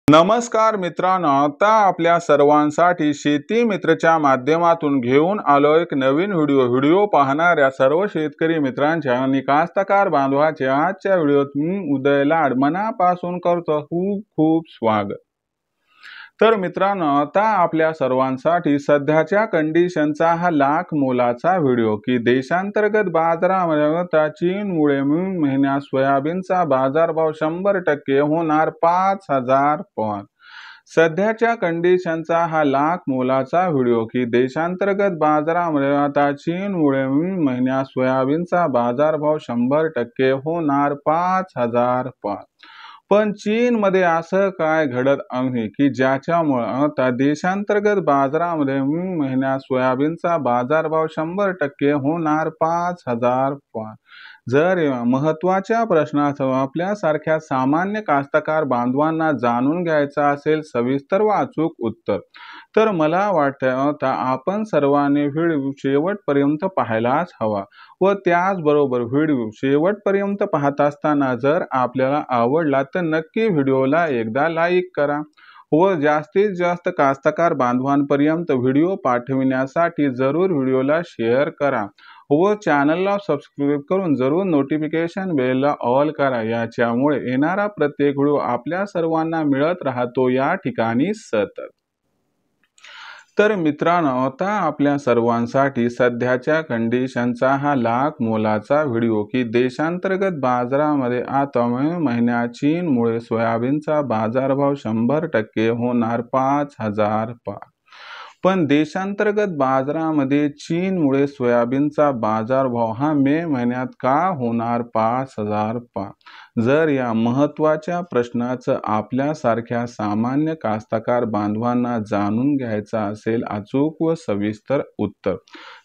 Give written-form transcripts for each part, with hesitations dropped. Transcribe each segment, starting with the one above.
नमस्कार मित्रांनो, आता आपल्या सर्वांसाठी शेती मित्रच्या माध्यमातून घेऊन आलो एक नवीन व्हिडिओ पाहणाऱ्या सर्व शेतकरी मित्रांच्या आणि कास्तकार बांधवाच्या आजच्या व्हिडिओत मी उदय लाड मनापासून करतो खूप खूप स्वागत। तर मित्रांनो, आता आपल्या सर्वांसाठी सध्याच्या कंडिशनचा हा लाख मोलाचा व्हिडिओ की देशांतर्गत बाजारामध्ये चीनमुळे महिन्यात सोयाबीनचा बाजारभाव 100% होणार 5,000 पॉइंट। सध्याच्या कंडिशनचा हा लाख मोलाचा व्हिडिओ की देशांतर्गत बाजारामध्ये आता चीनमुळे महिन्यात सोयाबीनचा बाजारभाव 100% होणार 5,000 पॉइंट। पण चीनमध्ये असं काय घडत आहे की ज्याच्यामुळे आता देशांतर्गत बाजारामध्ये महिन्यात सोयाबीनचा बाजारभाव 100% होणार 5,000 पॉइंट। जर या महत्त्वाच्या प्रश्नाचं आपल्यासारख्या सामान्य कास्तकार बांधवांना जाणून घ्यायचं असेल सविस्तर व अचूक उत्तर, तर मला वाटतं आता आपण सर्वांनी व्हिडिओ शेवटपर्यंत पाहायलाच हवा व त्याचबरोबर व्हिडिओ शेवटपर्यंत पाहत असताना जर आपल्याला आवडला तर नक्की व्हिडिओला एकदा लाईक करा व जास्तीत जास्त कास्तकार बांधवांपर्यंत व्हिडिओ पाठविण्यासाठी जरूर व्हिडिओला शेअर करा व चॅनलला सबस्क्राईब करून जरूर नोटिफिकेशन बेलला ऑल करा। याच्यामुळे येणारा प्रत्येक व्हिडिओ आपल्या सर्वांना मिळत राहतो या ठिकाणी सतत। तर मित्रांनो, आता आपल्या सर्वांसाठी सध्याच्या कंडिशनचा हा लाख मोलाचा व्हिडिओ की देशांतर्गत बाजारामध्ये आता महिन्यात चीनमुळे सोयाबीनचा बाजारभाव 100% होणार 5,000 पॉइंट। पण देशांतर्गत बाजारामध्ये चीनमुळे सोयाबीनचा बाजारभाव हा मे महिन्यात का होणार 5,000 पॉइंट? जर या महत्त्वाच्या प्रश्नाचं आपल्यासारख्या सामान्य कास्तकार बांधवांना जाणून घ्यायचं असेल अचूक व सविस्तर उत्तर,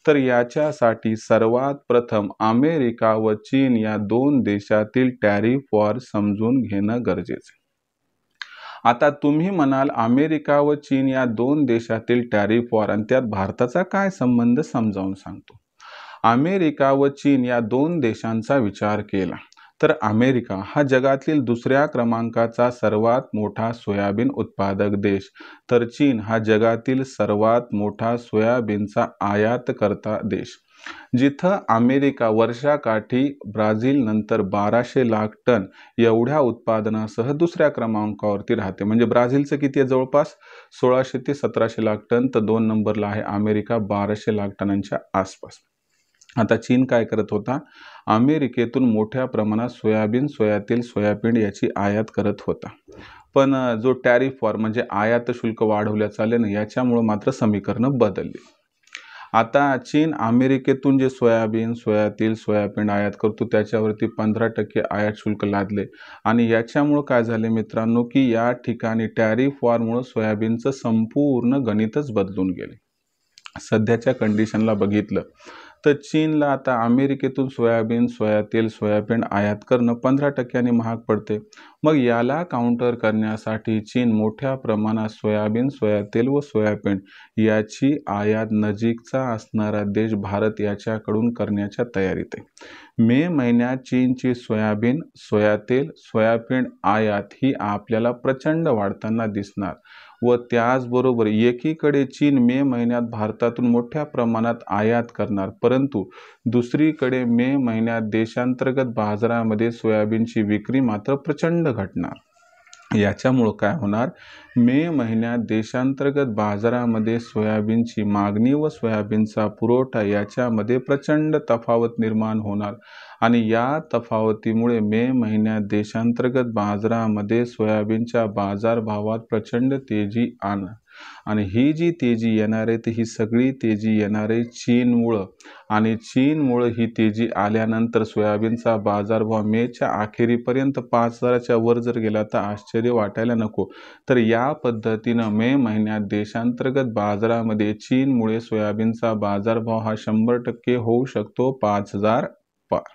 तर याच्यासाठी सर्वात प्रथम अमेरिका व चीन या दोन देशातील टॅरिफ वॉर समजून घेणं गरजेचं। आता तुम्ही म्हणाल अमेरिका व चीन या दोन देशातील टॅरिफ वॉर आणि त्यात भारताचा काय संबंध, समजावून सांगतो। अमेरिका व चीन या दोन देशांचा विचार केला तर अमेरिका हा जगातील दुसऱ्या क्रमांकाचा सर्वात मोठा सोयाबीन उत्पादक देश, तर चीन हा जगातील सर्वात मोठा सोयाबीनचा आयातकर्ता देश। जिथं अमेरिका वर्षाकाठी ब्राझील नंतर 1200 लाख टन एवढ्या उत्पादनासह दुसऱ्या क्रमांकावरती राहते। म्हणजे ब्राझीलचं किती आहे, जवळपास 1600 ते 1700 लाख टन, तर 2 नंबरला आहे अमेरिका 1200 लाख टनांच्या आसपास। आता चीन काय करत होता, अमेरिकेतून मोठ्या प्रमाणात सोयाबीन, सोयातेल, सोयाबीन याची आयात करत होता। पण जो टॅरिफ वॉर म्हणजे आयात शुल्क वाढवल्याचं आले ना, याच्यामुळे मात्र समीकरण बदलली। आता चीन अमेरिकेतून जे सोयाबीन, सोयातेल, सोयाबीन आयात करतो त्याच्यावरती 15% आयात शुल्क लादले आणि याच्यामुळे काय झाले मित्रांनो की या ठिकाणी टॅरिफ वॉरमुळे सोयाबीनचं संपूर्ण गणितच बदलून गेले। सध्याच्या कंडिशनला बघितलं तर चीनला आता अमेरिकेतून सोयाबीन, सोयातेल, सोयाबीन आयात करणं 15% महाग पडते। मग याला काउंटर करण्यासाठी चीन मोठ्या प्रमाणात सोयाबीन, सोयातेल व सोयाबीन याची आयात नजीकचा असणारा देश भारत याच्याकडून करण्याच्या तयारीत आहे। मे महिन्यात चीनची सोयाबीन, सोयातेल, सोयाबीन आयात ही आपल्याला प्रचंड वाढताना दिसणार व त्याचबरोबर एकीकडे चीन मे महिन्यात भारतातून मोठ्या प्रमाणात आयात करणार, परंतु दुसरीकडे मे महिन्यात देशांतर्गत बाजारामध्ये सोयाबीनची विक्री मात्र प्रचंड घटणार। याच्यामुळे काय होणार, मे महिन्यात देशांतर्गत बाजारामध्ये सोयाबीनची मागणी व सोयाबीनचा पुरवठा याच्यामध्ये प्रचंड तफावत निर्माण होणार आणि या तफावतीमुळे मे महिन्यात देशांतर्गत बाजारामध्ये सोयाबीनच्या बाजारभावात प्रचंड तेजी आणि ही जी तेजी येणार आहे ही सगळी तेजी येणार आहे चीनमुळं आणि चीनमुळं ही तेजी आल्यानंतर सोयाबीनचा बाजारभाव मेच्या अखेरीपर्यंत 5,000च्या वर जर गेला तर आश्चर्य वाटायला नको। तर या पद्धतीनं मे महिन्यात देशांतर्गत बाजारामध्ये चीनमुळे सोयाबीनचा बाजारभाव हा 100% होऊ शकतो 5,000 पार।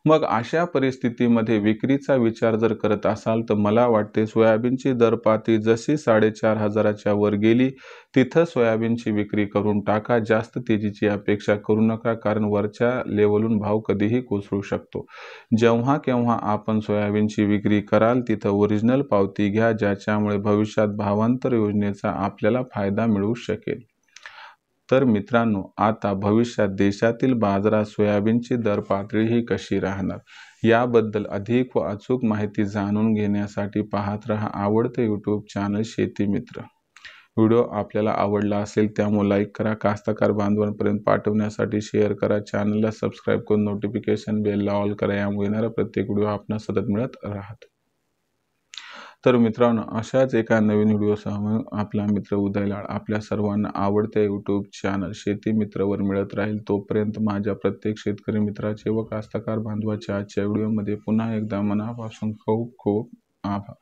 मग अशा परिस्थितीमध्ये विक्रीचा विचार जर करत असाल तर मला वाटते सोयाबीनची दरपाती जशी 4,500च्या वर गेली तिथं सोयाबीनची विक्री करून टाका. जास्त तेजीची अपेक्षा करू नका, कारण वरच्या लेवलून भाव कधीही कोसळू शकतो. जेव्हा केव्हा आपण सोयाबीनची विक्री कराल तिथं ओरिजिनल पावती घ्या, ज्याच्यामुळे भविष्यात भावांतर योजनेचा आपल्याला फायदा मिळू शकेल. तर मित्रांनो, आता भविष्यात देशातील बाजारात सोयाबीनची दर पातळी ही कशी राहणार याबद्दल अधिक व अचूक माहिती जाणून घेण्यासाठी पाहत रहा आवडते यूट्यूब चॅनल शेती मित्र. व्हिडिओ आपल्याला आवडला असेल त्यामुळे लाईक करा, कास्तकार बांधवांपर्यंत पाठवण्यासाठी शेअर करा, चॅनलला सबस्क्राईब करून नोटिफिकेशन बेलला ऑल करा. यामुळे येणारा प्रत्येक व्हिडिओ आपणास सतत मिळत राहतो. तर मित्रांनो, अशाच एका नवीन व्हिडिओसह आपला मित्र उदय लाड आपल्या सर्वांना आवडत्या यूट्यूब चॅनल शेती मित्रवर मिळत राहील. तोपर्यंत माझ्या प्रत्येक शेतकरी मित्राचे व कास्तकार बांधवाचे आजच्या व्हिडिओमध्ये पुन्हा एकदा मनापासून खूप खूप आभार.